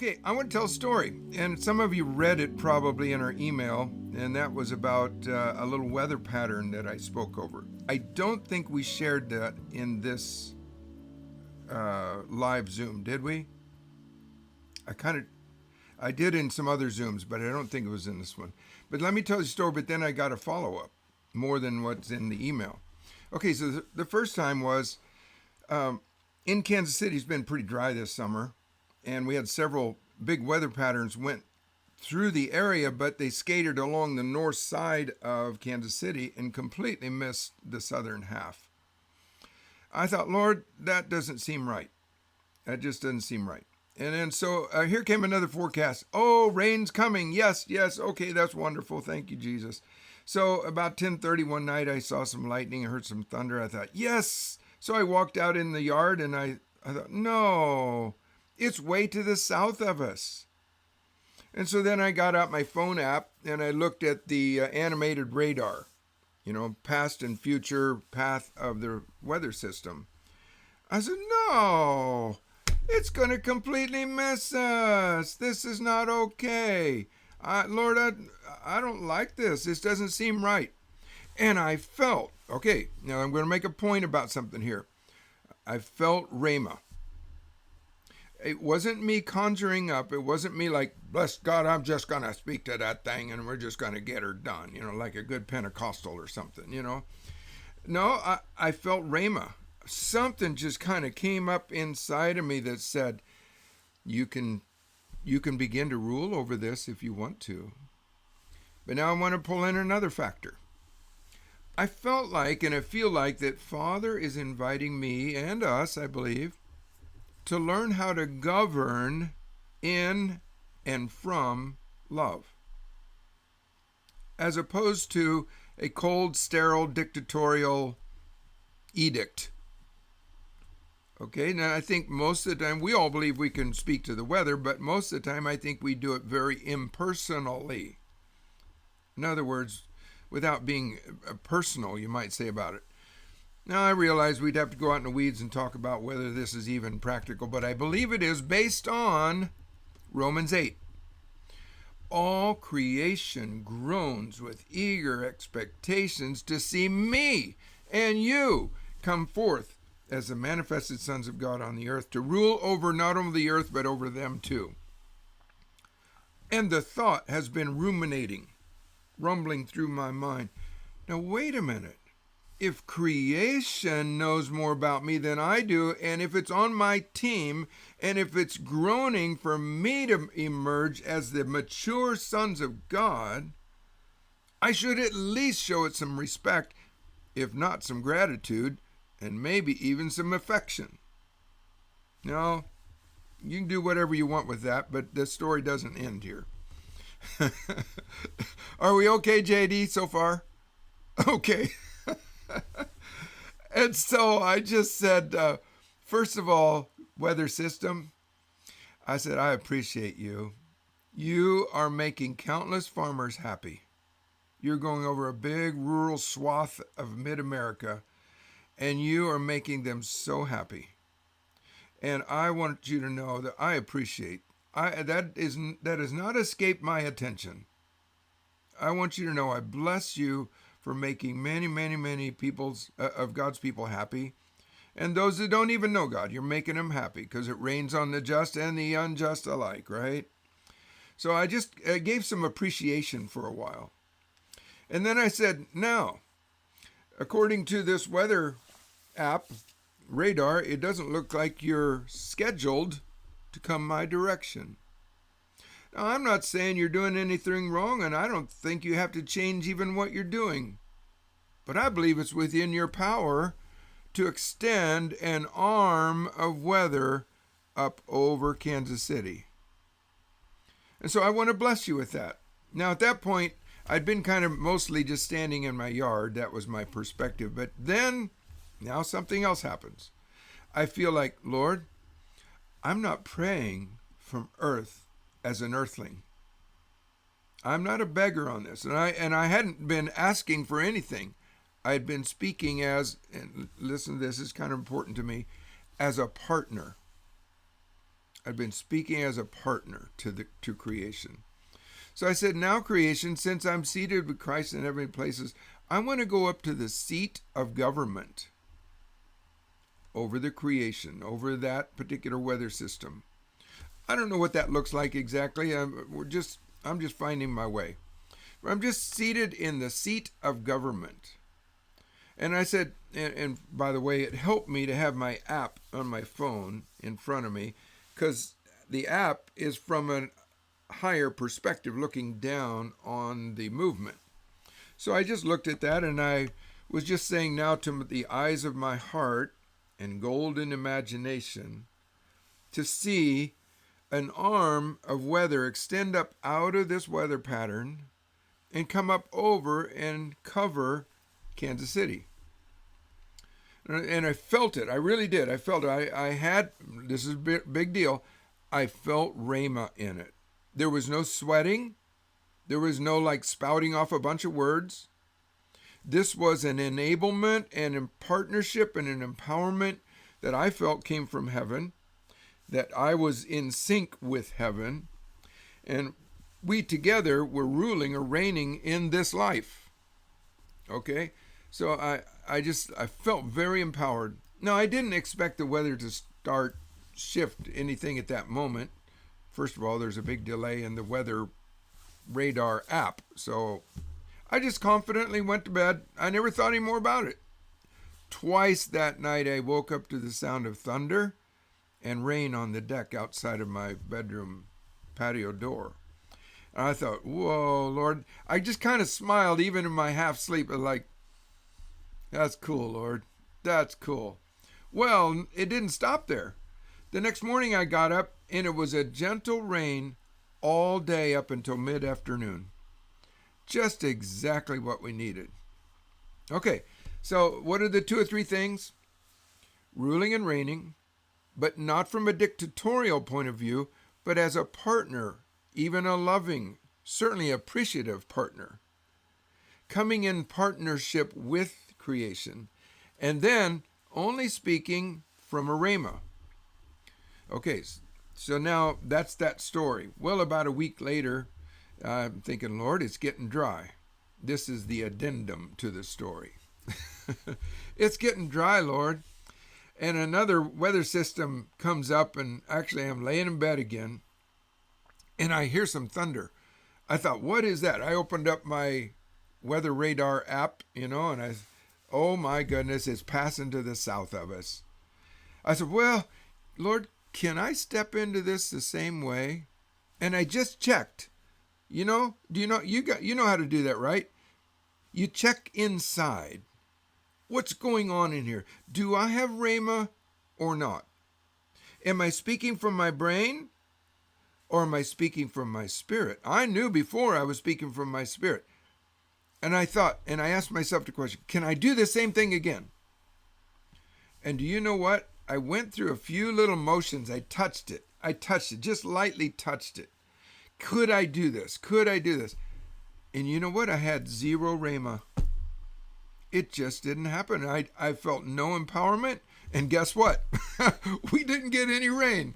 Okay, I want to tell a story, and some of you read it probably in our email, and that was about a little weather pattern that I spoke over. I don't think we shared that in this live Zoom, did we? I did in some other Zooms, but I don't think it was in this one. But let me tell you the story, but then I got a follow-up, more than what's in the email. Okay, so the first time was in Kansas City. It's been pretty dry this summer, and we had several big weather patterns went through the area, but they skated along the north side of Kansas City and completely missed the southern half. I thought, Lord, that doesn't seem right. That just doesn't seem right. And then so here came another forecast. Oh, rain's coming. Yes, okay, that's wonderful. Thank you, Jesus. So about 10:30 one night, I saw some lightning. I heard some thunder. I thought, yes. So I walked out in the yard, and I thought, no, it's way to the south of us. And so then I got out my phone app, and I looked at the animated radar, past and future path of the weather system. I said, no, it's going to completely miss us. This is not okay. Lord, I don't like this. This doesn't seem right. And I felt, okay, now I'm going to make a point about something here. I felt rhema. It wasn't me conjuring up. It wasn't me like, bless God, I'm just going to speak to that thing and we're just going to get her done, like a good Pentecostal or something, No, I felt rhema. Something just kind of came up inside of me that said, you can begin to rule over this if you want to. But now I want to pull in another factor. I felt like, and I feel like, that Father is inviting me and us, I believe, to learn how to govern in and from love, as opposed to a cold, sterile, dictatorial edict. Okay, now I think most of the time, we all believe we can speak to the weather, but most of the time I think we do it very impersonally. In other words, without being personal, you might say, about it. Now, I realize we'd have to go out in the weeds and talk about whether this is even practical, but I believe it is based on Romans 8. All creation groans with eager expectations to see me and you come forth as the manifested sons of God on the earth, to rule over not only the earth, but over them too. And the thought has been rumbling through my mind. Now, wait a minute. If creation knows more about me than I do, and if it's on my team, and if it's groaning for me to emerge as the mature sons of God, I should at least show it some respect, if not some gratitude, and maybe even some affection. Now, you can do whatever you want with that, but this story doesn't end here. Are we okay, JD, so far? Okay. And so I just said, first of all, weather system, I said, I appreciate you. You are making countless farmers happy. You're going over a big rural swath of mid-America, and you are making them so happy. And I want you to know that I appreciate. That has not escaped my attention. I want you to know I bless you for making many, many, many of God's people happy. And those that don't even know God, you're making them happy, because it rains on the just and the unjust alike, right? So I just gave some appreciation for a while. And then I said, now, according to this weather app, radar, it doesn't look like you're scheduled to come my direction. Now, I'm not saying you're doing anything wrong, and I don't think you have to change even what you're doing. But I believe it's within your power to extend an arm of weather up over Kansas City. And so I want to bless you with that. Now, at that point, I'd been kind of mostly just standing in my yard. That was my perspective. But then, now something else happens. I feel like, Lord, I'm not praying from earth as an earthling. I'm not a beggar on this. And I hadn't been asking for anything. I had been speaking as, and listen, this is kind of important to me, as a partner. I'd been speaking as a partner to creation. So I said, now creation, since I'm seated with Christ in heavenly places, I want to go up to the seat of government over the creation, over that particular weather system. I don't know what that looks like exactly. I'm just finding my way. I'm just seated in the seat of government. And I said, and by the way, it helped me to have my app on my phone in front of me, because the app is from a higher perspective, looking down on the movement. So I just looked at that, and I was just saying, now to the eyes of my heart and golden imagination, to see an arm of weather extend up out of this weather pattern and come up over and cover Kansas City. And I felt it. I really did. I felt it. I had, this is a big deal, I felt rhema in it. There was no sweating. There was no like spouting off a bunch of words. This was an enablement and a partnership and an empowerment that I felt came from heaven, that I was in sync with heaven, and we together were ruling or reigning in this life. Okay? So I felt very empowered. Now, I didn't expect the weather to shift anything at that moment. First of all, there's a big delay in the weather radar app. So I just confidently went to bed. I never thought any more about it. Twice that night I woke up to the sound of thunder and rain on the deck outside of my bedroom patio door. And I thought, whoa, Lord. I just kind of smiled even in my half sleep, like, that's cool, Lord. That's cool. Well, it didn't stop there. The next morning I got up, and it was a gentle rain all day up until mid-afternoon. Just exactly what we needed. Okay, so what are the 2 or 3 things? Ruling and reigning, but not from a dictatorial point of view, but as a partner, even a loving, certainly appreciative partner. Coming in partnership with creation, and then only speaking from a rhema. Okay, so now that's that story. Well, about a week later, I'm thinking, Lord, it's getting dry. This is the addendum to the story. It's getting dry, Lord. And another weather system comes up, and actually I'm laying in bed again, and I hear some thunder. I thought, what is that? I opened up my weather radar app, and oh my goodness, it's passing to the south of us. I said, well, Lord, can I step into this the same way? And I just checked. Do you know how to do that, right? You check inside. What's going on in here? Do I have rhema or not? Am I speaking from my brain or am I speaking from my spirit? I knew before I was speaking from my spirit. And I thought, and I asked myself the question, can I do the same thing again? And do you know what? I went through a few little motions. I touched it, just lightly touched it. Could I do this? Could I do this? And you know what? I had zero rhema. It just didn't happen. I felt no empowerment. And guess what? We didn't get any rain.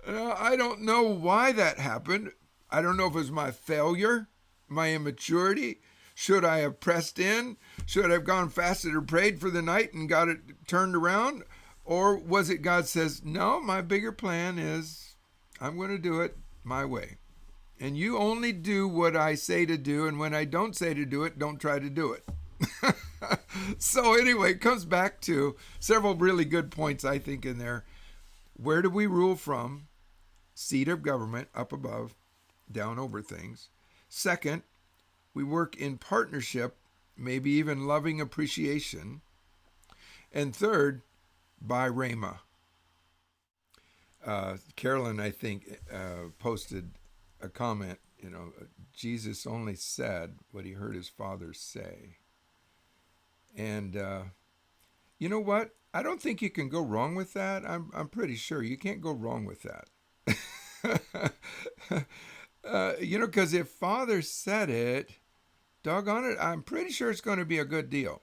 I don't know why that happened. I don't know if it was my failure, my immaturity. Should I have pressed in? Should I have gone fasted or prayed for the night and got it turned around? Or was it God says, no, my bigger plan is I'm going to do it my way. And you only do what I say to do. And when I don't say to do it, don't try to do it. So anyway, it comes back to several really good points, I think, in there. Where do we rule from? Seat of government, up above, down over things. Second, we work in partnership, maybe even loving appreciation. And third, by rhema. Carolyn, I think, posted a comment, Jesus only said what he heard his Father say. And you know what? I don't think you can go wrong with that. I'm pretty sure you can't go wrong with that. Because if Father said it, doggone it, I'm pretty sure it's going to be a good deal.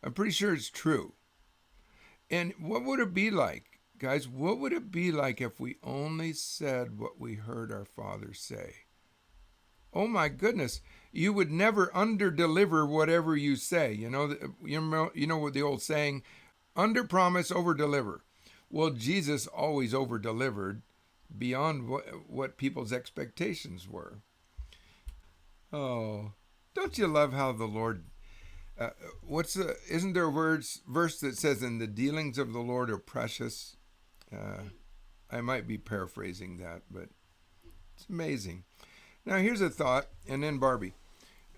I'm pretty sure it's true. And what would it be like? Guys, what would it be like if we only said what we heard our Father say? Oh my goodness, you would never underdeliver whatever you say. You know what the old saying, under promise, over deliver. Well, Jesus always over delivered beyond what people's expectations were. Oh, don't you love how the Lord? Isn't there a verse that says, "And the dealings of the Lord are precious"? I might be paraphrasing that, but it's amazing. Now, here's a thought, and then Barbie.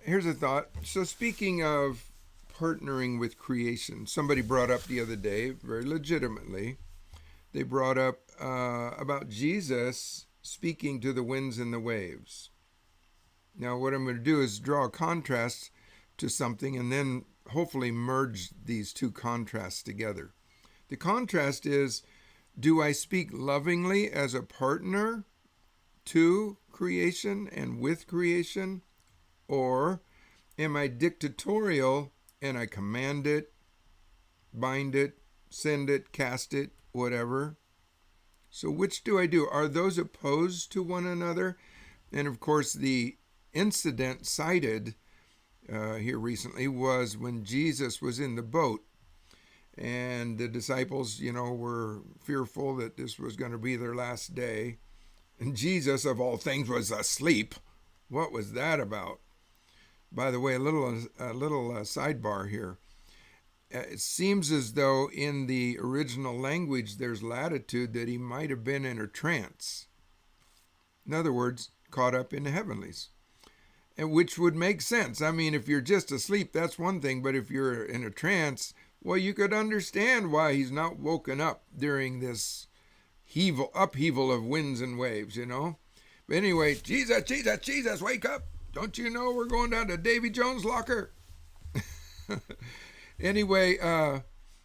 Here's a thought. So, speaking of partnering with creation, somebody brought up the other day, very legitimately, they brought up about Jesus speaking to the winds and the waves. Now, what I'm going to do is draw a contrast to something and then hopefully merge these two contrasts together. The contrast is, do I speak lovingly as a partner to creation and with creation, or am I dictatorial and I command it, bind it, send it, cast it, whatever? So which do I do? Are those opposed to one another? And of course, the incident cited here recently was when Jesus was in the boat and the disciples, were fearful that this was going to be their last day. And Jesus, of all things, was asleep. What was that about? By the way, a little sidebar here. It seems as though in the original language there's latitude that he might have been in a trance. In other words, caught up in the heavenlies. And which would make sense. I mean, if you're just asleep, that's one thing. But if you're in a trance, well, you could understand why he's not woken up during this upheaval of winds and waves, But anyway, Jesus, wake up. Don't you know we're going down to Davy Jones' locker? Anyway,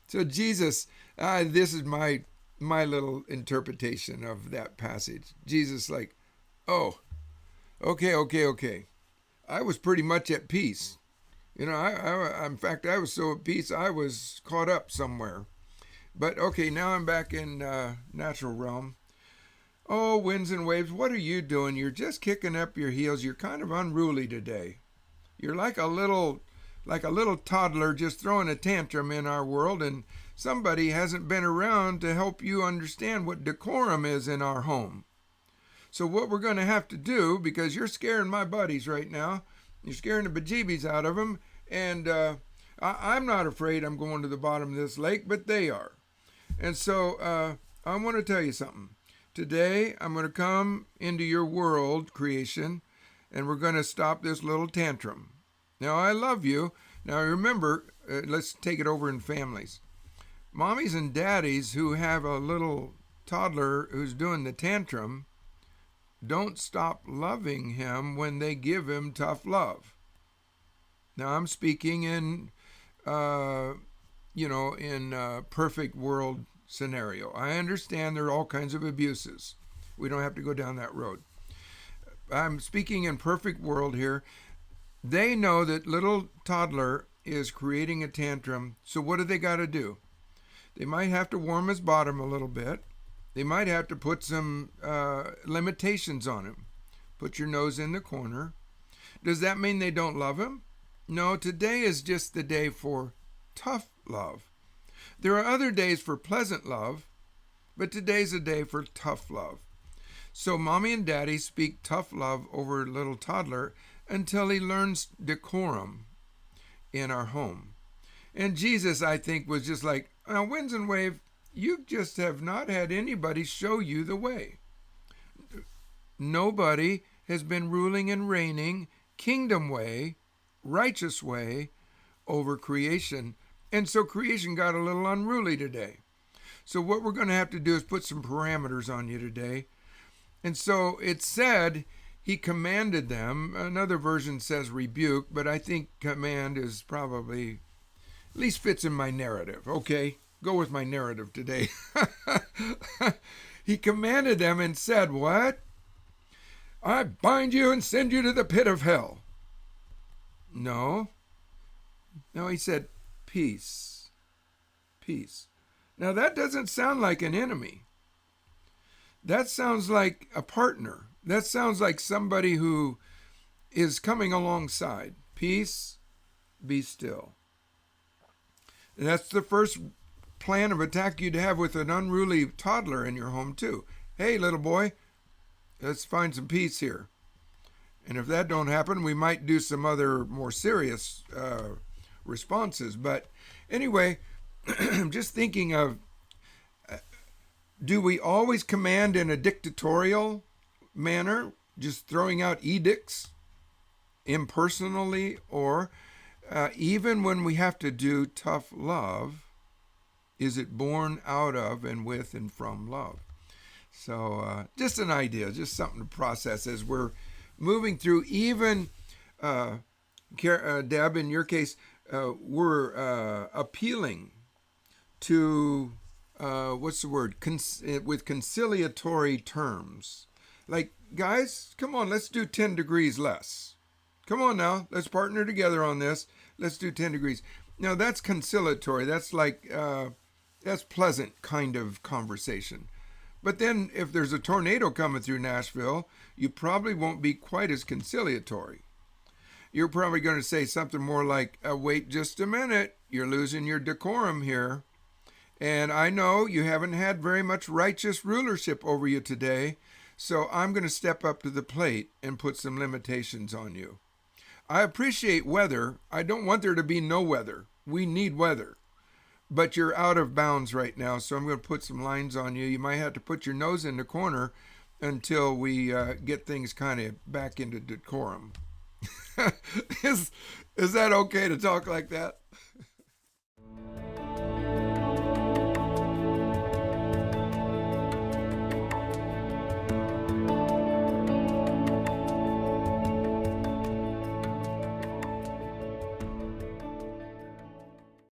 so Jesus, this is my little interpretation of that passage. Jesus like, oh, okay. I was pretty much at peace. In fact, I was so at peace, I was caught up somewhere. But okay, now I'm back in natural realm. Oh, winds and waves, what are you doing? You're just kicking up your heels. You're kind of unruly today. You're like a little toddler just throwing a tantrum in our world, and somebody hasn't been around to help you understand what decorum is in our home. So what we're going to have to do, because you're scaring my buddies right now, you're scaring the bejeebies out of them, and I'm not afraid I'm going to the bottom of this lake, but they are. And so I want to tell you something. Today, I'm going to come into your world, creation, and we're going to stop this little tantrum. Now, I love you. Now, remember, let's take it over in families. Mommies and daddies who have a little toddler who's doing the tantrum, don't stop loving him when they give him tough love. Now, I'm speaking in perfect world scenario. I understand there are all kinds of abuses. We don't have to go down that road. I'm speaking in perfect world here. They know that little toddler is creating a tantrum, so what do they got to do? They might have to warm his bottom a little bit. They might have to put some limitations on him. Put your nose in the corner. Does that mean they don't love him? No, today is just the day for tough love. There are other days for pleasant love, but today's a day for tough love. So mommy and daddy speak tough love over a little toddler until he learns decorum in our home. And Jesus, I think, was just like, winds and wave, you just have not had anybody show you the way. Nobody has been ruling and reigning kingdom way, righteous way over creation. And so creation got a little unruly today. So what we're going to have to do is put some parameters on you today. And so it said he commanded them. Another version says rebuke, but I think command is probably, at least fits in my narrative. Okay, go with my narrative today. He commanded them and said, what? I bind you and send you to the pit of hell. No, he said, peace. Now, that doesn't sound like an enemy. That sounds like a partner. That sounds like somebody who is coming alongside. Peace, be still. And that's the first plan of attack you'd have with an unruly toddler in your home, too. Hey, little boy, let's find some peace here. And if that don't happen, we might do some other more serious responses. But anyway, I'm just thinking of, do we always command in a dictatorial manner, just throwing out edicts impersonally, or even when we have to do tough love, is it born out of and with and from love? So just an idea, just something to process as we're moving through. Even, Deb, in your case, we're appealing to, what's the word, with conciliatory terms. Like, guys, come on, let's do 10 degrees less. Come on now, let's partner together on this. Let's do 10 degrees. Now, that's conciliatory. That's like, that's pleasant kind of conversation. But then if there's a tornado coming through Nashville, you probably won't be quite as conciliatory. You're probably going to say something more like, wait just a minute, you're losing your decorum here. And I know you haven't had very much righteous rulership over you today, so I'm going to step up to the plate and put some limitations on you. I appreciate weather. I don't want there to be no weather. We need weather. But you're out of bounds right now, so I'm going to put some lines on you. You might have to put your nose in the corner until we get things kind of back into decorum. Is that okay to talk like that?